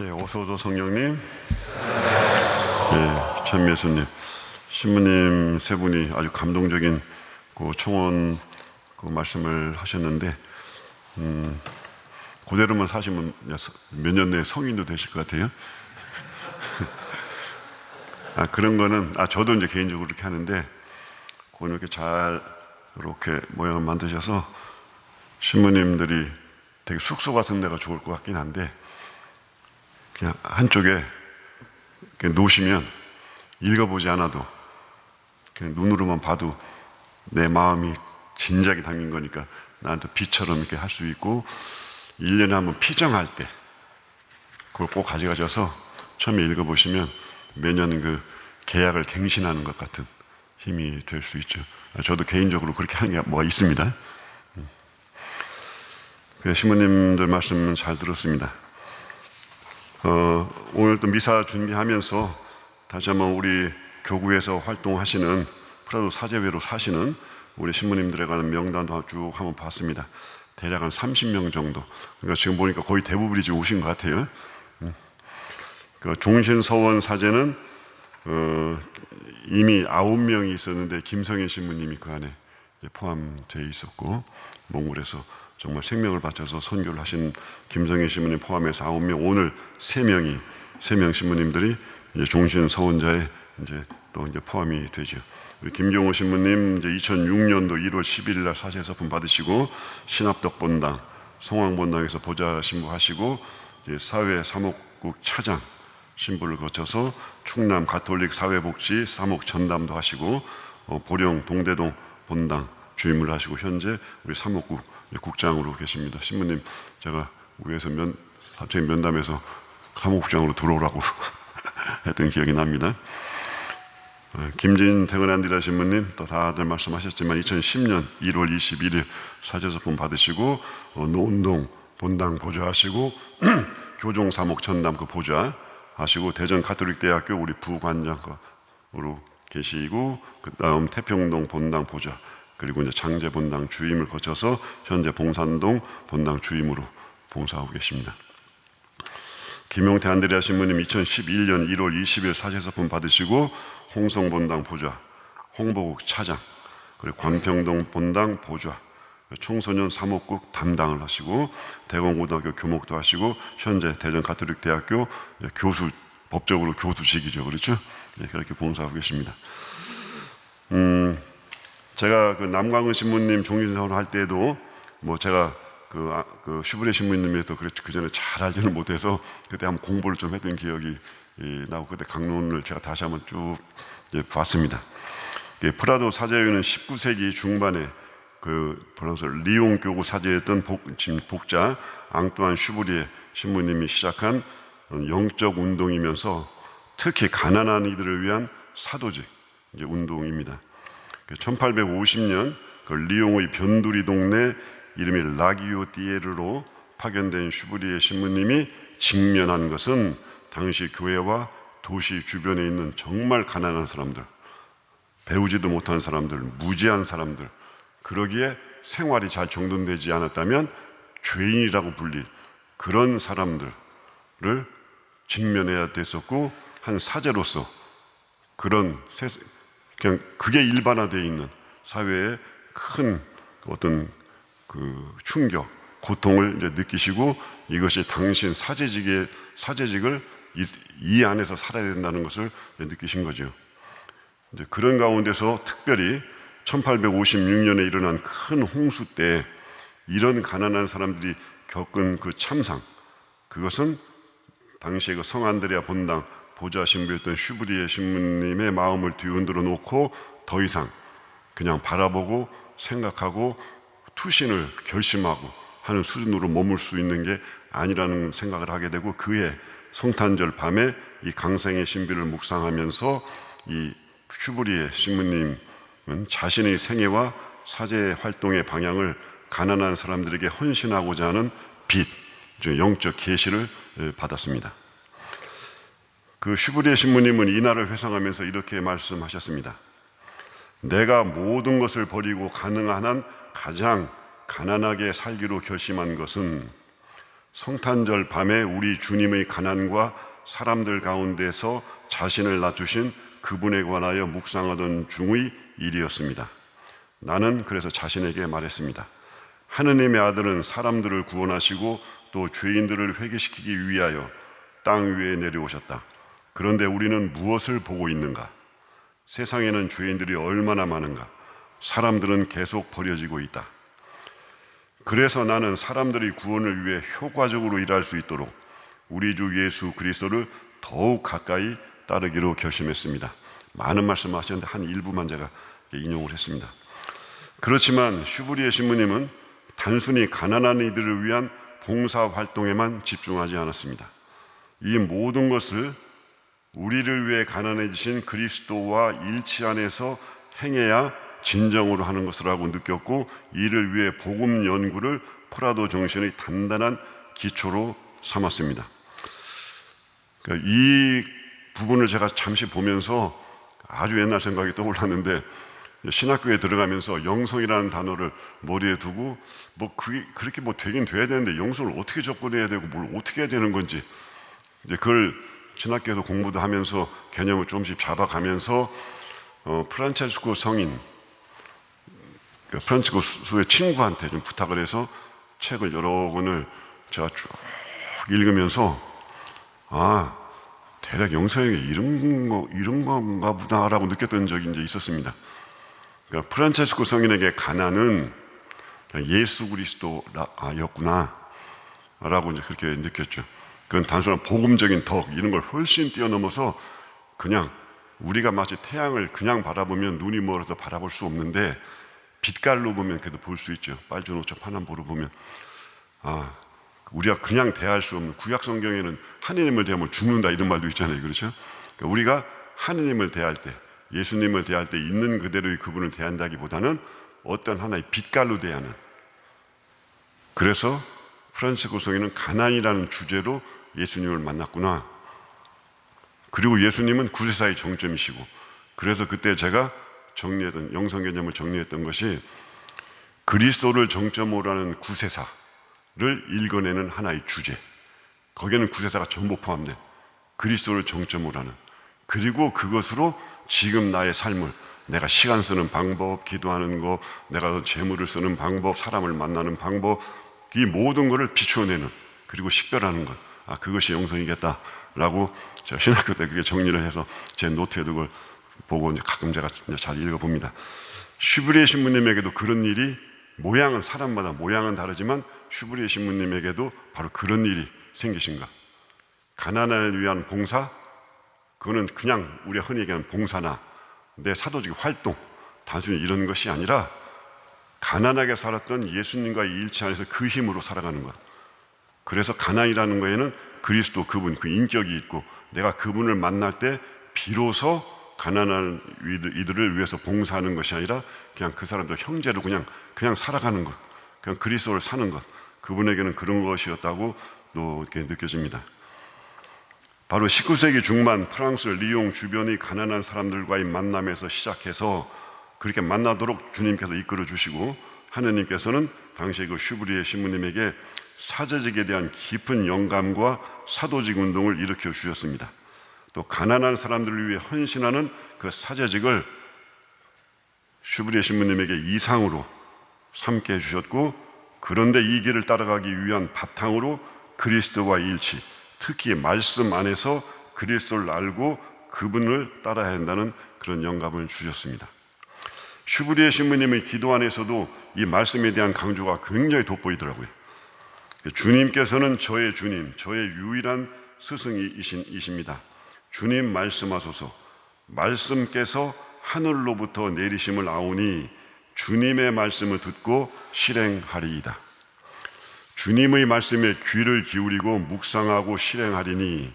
예, 오소도 성령님, 예, 천미수님, 신부님 세 분이 아주 감동적인 그 청원 그 말씀을 하셨는데, 그대로만 사시면 몇 년 내에 성인도 되실 것 같아요. 그런 거는, 저도 이제 개인적으로 이렇게 하는데, 그건 이렇게 잘, 이렇게 모양을 만드셔서 신부님들이 되게 숙소 같은 데가 좋을 것 같긴 한데, 그냥 한쪽에 이렇게 놓으시면 읽어보지 않아도 그냥 눈으로만 봐도 내 마음이 진작에 담긴 거니까 나한테 비처럼 이렇게 할 수 있고, 1년에 한번 피정할 때 그걸 꼭 가져가셔서 처음에 읽어보시면 매년 그 계약을 갱신하는 것 같은 힘이 될 수 있죠. 저도 개인적으로 그렇게 하는 게 뭐가 있습니다. 신부님들 말씀 잘 들었습니다. 오늘 또 미사 준비하면서 다시 한번 우리 교구에서 활동하시는 프라도 사제회로 사시는 우리 신부님들에 관한 명단도 쭉 한번 봤습니다. 대략 한 30명 정도. 그러니까 지금 보니까 거의 대부분이 지금 오신 것 같아요. 그 종신서원 사제는 이미 9명이 있었는데 김성인 신부님이 그 안에 포함되어 있었고, 몽골에서 정말 생명을 바쳐서 선교를 하신 김성인 신부님 포함해서 9명, 오늘 3명 신부님들이 이제 종신 서원자에 또 포함이 되죠. 우리 김경호 신부님 이제 2006년도 1월 11일 날 사제서품 받으시고 신합덕 본당, 성황 본당에서 보좌 신부하시고 이제 사회 사목국 차장 신부를 거쳐서 충남 가톨릭 사회복지 사목 전담도 하시고 보령 동대동 본당 주임을 하시고 현재 우리 사목국 국장으로 계십니다. 신부님 제가 위에서 갑자기 면담에서 사목국장으로 들어오라고 했던 기억이 납니다. 김진 대건안디라 신부님 또 다들 말씀하셨지만 2010년 1월 21일 사제서품 받으시고 노운동 본당 보좌하시고 교종 사목 전담 그 보좌 하시고 대전 가톨릭대학교 우리 부관장으로 계시고 그 다음 태평동 본당 보좌 그리고 이제 장제 본당 주임을 거쳐서 현재 봉산동 본당 주임으로 봉사하고 계십니다. 김용태 안드레아 신부님 2011년 1월 20일 사제서품 받으시고 홍성 본당 보좌, 홍보국 차장, 그리고 광평동 본당 보좌, 청소년 사목국 담당을 하시고 대공고등학교 교목도 하시고 현재 대전 가톨릭대학교 교수, 법적으로 교수직이죠, 그렇죠? 네, 그렇게 봉사하고 계십니다. 제가 그 남광은 신부님 종신서원 할 때도 제가 그 슈브레 신부님에서 그 전에 잘 알지는 못해서 그때 한번 공부를 좀 했던 기억이 나고 그때 강론을 제가 다시 한번 쭉 봤습니다. 프라도 사제회는 19세기 중반에 그 프랑스 리옹 교구 사제였던 복자 앙뚜안 슈브리에 신부님이 시작한 영적 운동이면서 특히 가난한 이들을 위한 사도직 운동입니다. 1850년 그 리옹의 변두리 동네 이름이 라기오띠에르로 파견된 슈브리에 신부님이 직면한 것은 당시 교회와 도시 주변에 있는 정말 가난한 사람들, 배우지도 못한 사람들, 무지한 사람들, 그러기에 생활이 잘 정돈되지 않았다면 죄인이라고 불릴 그런 사람들을 직면해야 됐었고, 한 사제로서 그냥 그게 일반화되어 있는 사회에 큰 어떤 그 충격, 고통을 느끼시고 이것이 당신 사제직을 이 안에서 살아야 된다는 것을 느끼신 거죠. 이제 그런 가운데서 특별히 1856년에 일어난 큰 홍수 때 이런 가난한 사람들이 겪은 그 참상, 그것은 당시에 그 성안드레아 본당 보좌 신부였던 슈브리에 신부님의 마음을 뒤흔들어 놓고 더 이상 그냥 바라보고 생각하고 투신을 결심하고 하는 수준으로 머물 수 있는 게 아니라는 생각을 하게 되고, 그해 성탄절 밤에 이 강생의 신비를 묵상하면서 이 슈브리에 신부님은 자신의 생애와 사제 활동의 방향을 가난한 사람들에게 헌신하고자 하는 빛, 영적 계시를 받았습니다. 그 슈브리에 신부님은 이날을 회상하면서 이렇게 말씀하셨습니다. 내가 모든 것을 버리고 가능한 한 가장 가난하게 살기로 결심한 것은 성탄절 밤에 우리 주님의 가난과 사람들 가운데서 자신을 낮추신 그분에 관하여 묵상하던 중의 일이었습니다. 나는 그래서 자신에게 말했습니다. 하느님의 아들은 사람들을 구원하시고 또 죄인들을 회개시키기 위하여 땅 위에 내려오셨다. 그런데 우리는 무엇을 보고 있는가? 세상에는 죄인들이 얼마나 많은가? 사람들은 계속 버려지고 있다. 그래서 나는 사람들의 구원을 위해 효과적으로 일할 수 있도록 우리 주 예수 그리스도를 더욱 가까이 따르기로 결심했습니다. 많은 말씀하셨는데 한 일부만 제가 인용을 했습니다. 그렇지만 슈브리에 신부님은 단순히 가난한 이들을 위한 봉사활동에만 집중하지 않았습니다. 이 모든 것을 우리를 위해 가난해지신 그리스도와 일치 안에서 행해야 진정으로 하는 것이라고 느꼈고, 이를 위해 복음 연구를 프라도 정신의 단단한 기초로 삼았습니다. 그러니까 이 부분을 제가 잠시 보면서 아주 옛날 생각이 떠올랐는데, 신학교에 들어가면서 영성이라는 단어를 머리에 두고 그게 그렇게 되긴 돼야 되는데 영성을 어떻게 접근해야 되고 뭘 어떻게 해야 되는 건지, 이제 그걸 신학교에서 공부도 하면서 개념을 조금씩 잡아가면서 프란체스코 성인, 프란치스코의 친구한테 좀 부탁을 해서 책을 여러 권을 제가 쭉 읽으면서 대략 영성이 이런 건가 보다라고 느꼈던 적이 이제 있었습니다. 그러니까 프란체스코 성인에게 가난은 예수 그리스도였구나 라고 이제 그렇게 느꼈죠. 그건 단순한 복음적인 덕 이런 걸 훨씬 뛰어넘어서 그냥 우리가 마치 태양을 그냥 바라보면 눈이 멀어서 바라볼 수 없는데 빛깔로 보면 그래도 볼 수 있죠. 빨주노초 파남보로 보면 우리가 그냥 대할 수 없는, 구약 성경에는 하느님을 대하면 죽는다 이런 말도 있잖아요. 그렇죠? 그러니까 우리가 하느님을 대할 때, 예수님을 대할 때 있는 그대로의 그분을 대한다기보다는 어떤 하나의 빛깔로 대하는, 그래서 프란치스코 성인은 가난이라는 주제로 예수님을 만났구나. 그리고 예수님은 구세사의 정점이시고, 그래서 그때 제가 정리했던 영성 개념을 정리했던 것이 그리스도를 정점으로 하는 구세사를 읽어내는 하나의 주제, 거기에는 구세사가 전부 포함된 그리스도를 정점으로 하는, 그리고 그것으로 지금 나의 삶을, 내가 시간 쓰는 방법, 기도하는 것, 내가 재물을 쓰는 방법, 사람을 만나는 방법, 이 모든 것을 비추어내는, 그리고 식별하는 것, 그것이 영성이겠다라고 제가 신학교 때 그게 정리를 해서 제 노트에 그걸 보고 이제 가끔 제가 잘 읽어봅니다. 슈브리에 신부님에게도 그런 일이, 모양은 사람마다 모양은 다르지만 슈브리에 신부님에게도 바로 그런 일이 생기신가. 가난을 위한 봉사, 그거는 그냥 우리가 흔히 얘기하는 봉사나 내 사도적 활동, 단순히 이런 것이 아니라 가난하게 살았던 예수님과의 일치 안에서 그 힘으로 살아가는 것. 그래서 가난이라는 거에는 그리스도 그분, 그 인격이 있고, 내가 그분을 만날 때 비로소 가난한 이들을 위해서 봉사하는 것이 아니라 그냥 그 사람들 형제로 그냥 살아가는 것, 그냥 그리스도를 사는 것, 그분에게는 그런 것이었다고 또 이렇게 느껴집니다. 바로 19세기 중반 프랑스 리옹 주변의 가난한 사람들과의 만남에서 시작해서 그렇게 만나도록 주님께서 이끌어 주시고, 하느님께서는 당시에 그 슈브리에 신부님에게 사제직에 대한 깊은 영감과 사도직 운동을 일으켜 주셨습니다. 또 가난한 사람들을 위해 헌신하는 그 사제직을 슈브리에 신부님에게 이상으로 삼게 해주셨고, 그런데 이 길을 따라가기 위한 바탕으로 그리스도와의 일치, 특히 말씀 안에서 그리스도를 알고 그분을 따라야 한다는 그런 영감을 주셨습니다. 슈브리에 신부님의 기도 안에서도 이 말씀에 대한 강조가 굉장히 돋보이더라고요. 주님께서는 저의 주님, 저의 유일한 스승이십니다. 주님 말씀하소서. 말씀께서 하늘로부터 내리심을 아오니 주님의 말씀을 듣고 실행하리이다. 주님의 말씀에 귀를 기울이고 묵상하고 실행하리니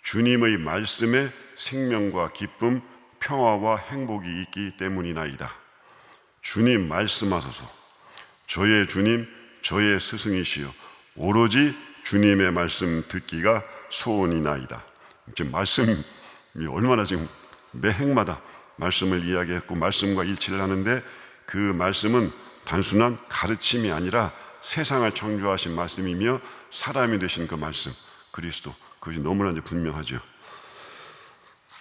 주님의 말씀에 생명과 기쁨, 평화와 행복이 있기 때문이나이다. 주님 말씀하소서. 저의 주님, 저의 스승이시여, 오로지 주님의 말씀 듣기가 소원이나이다. 지금 말씀이 얼마나 지금 매 행마다 말씀을 이야기했고 말씀과 일치를 하는데, 그 말씀은 단순한 가르침이 아니라 세상을 창조하신 말씀이며 사람이 되신 그 말씀, 그리스도, 그것이 너무나 이제 분명하죠.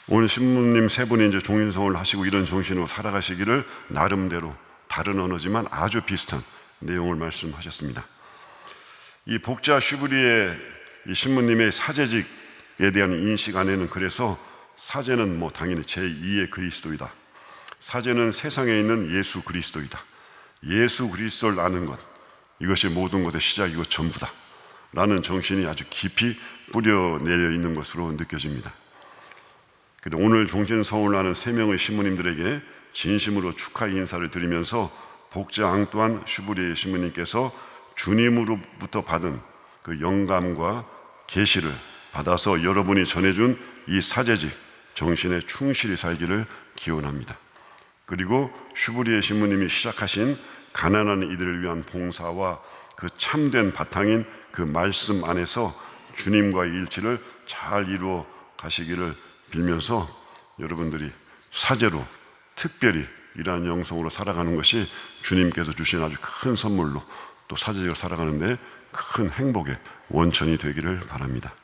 오늘 신부님 세 분이 이제 종신성을 하시고 이런 정신으로 살아가시기를 나름대로 다른 언어지만 아주 비슷한 내용을 말씀하셨습니다. 이 복자 슈브리의 이 신부님의 사제직에 대한 인식 안에는 그래서 사제는 뭐 당연히 제2의 그리스도이다. 사제는 세상에 있는 예수 그리스도이다. 예수 그리스도를 아는 것, 이것이 모든 것의 시작이고 전부다 라는 정신이 아주 깊이 뿌려내려 있는 것으로 느껴집니다. 오늘 종신서원을 하는 3명의 신부님들에게 진심으로 축하 인사를 드리면서 복자 앙뚜안 슈브리의 신부님께서 주님으로부터 받은 그 영감과 계시를 받아서 여러분이 전해준 이 사제직 정신에 충실히 살기를 기원합니다. 그리고 슈브리의 신부님이 시작하신 가난한 이들을 위한 봉사와 그 참된 바탕인 그 말씀 안에서 주님과의 일치를 잘 이루어 가시기를 빌면서 여러분들이 사제로 특별히 이러한 영성으로 살아가는 것이 주님께서 주신 아주 큰 선물로 또 사제적으로 살아가는 데 큰 행복의 원천이 되기를 바랍니다.